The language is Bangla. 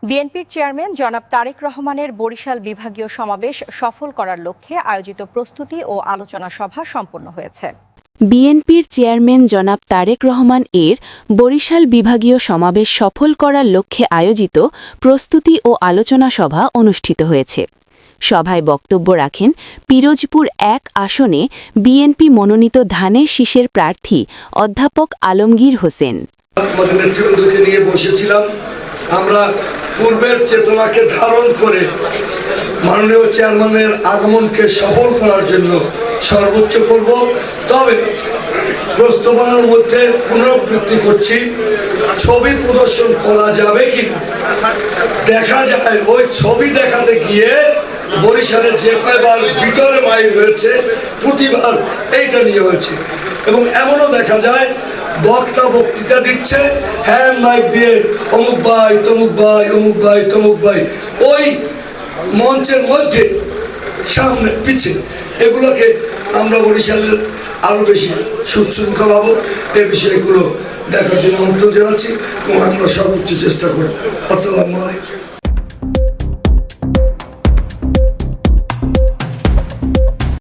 বিএনপির চেয়ারম্যান জনাব তারেক রহমানের বরিশাল বিভাগীয় সমাবেশ সফল করার লক্ষ্যে আয়োজিত প্রস্তুতি ও আলোচনা সভা সম্পন্ন হয়েছে। বিএনপির চেয়ারম্যান জনাব তারেক রহমান এর বরিশাল বিভাগীয় সমাবেশ সফল করার লক্ষ্যে আয়োজিত প্রস্তুতি ও আলোচনা সভা অনুষ্ঠিত হয়েছে। সভায় বক্তব্য রাখেন পিরোজপুর ১ আসনে বিএনপি মনোনীত ধানের শীষের প্রার্থী অধ্যাপক আলমগীর হোসেন। আমাদের নেতৃবৃন্দকে নিয়ে বসেছিলাম। আমরা পূর্বের চেতনাকে ধারণ করে মাননীয় চেয়ারম্যানের আগমনকে সফল করার জন্য সর্বোচ্চ করব। তবে প্রস্তাবনার মধ্যে পুনরাবৃত্তি করছি, ছবি প্রদর্শন করা যাবে কিনা দেখা যায়। ওই ছবি দেখাতে গিয়ে বরিশালে যে কয়বার ভিতরে মাইল হয়েছে প্রতিবার এইটা নিয়ে হয়েছে, এবং এমনও দেখা যায় বক্তা বক্তৃতা দিচ্ছে হ্যান্ড মাইক দিয়ে অমুক ভাই তমুক ভাই অমুক ভাই তমুক ভাই, ওই মঞ্চের মধ্যে সামনে পিছে। এগুলোকে আমরা বরিশালের আরো বেশি সুশৃঙ্খল হব, এই বিষয়গুলো দেখার জন্য আমন্ত্রণ জানাচ্ছি এবং আমরা সর্বোচ্চ চেষ্টা করব। আসসালামু আলাইকুম।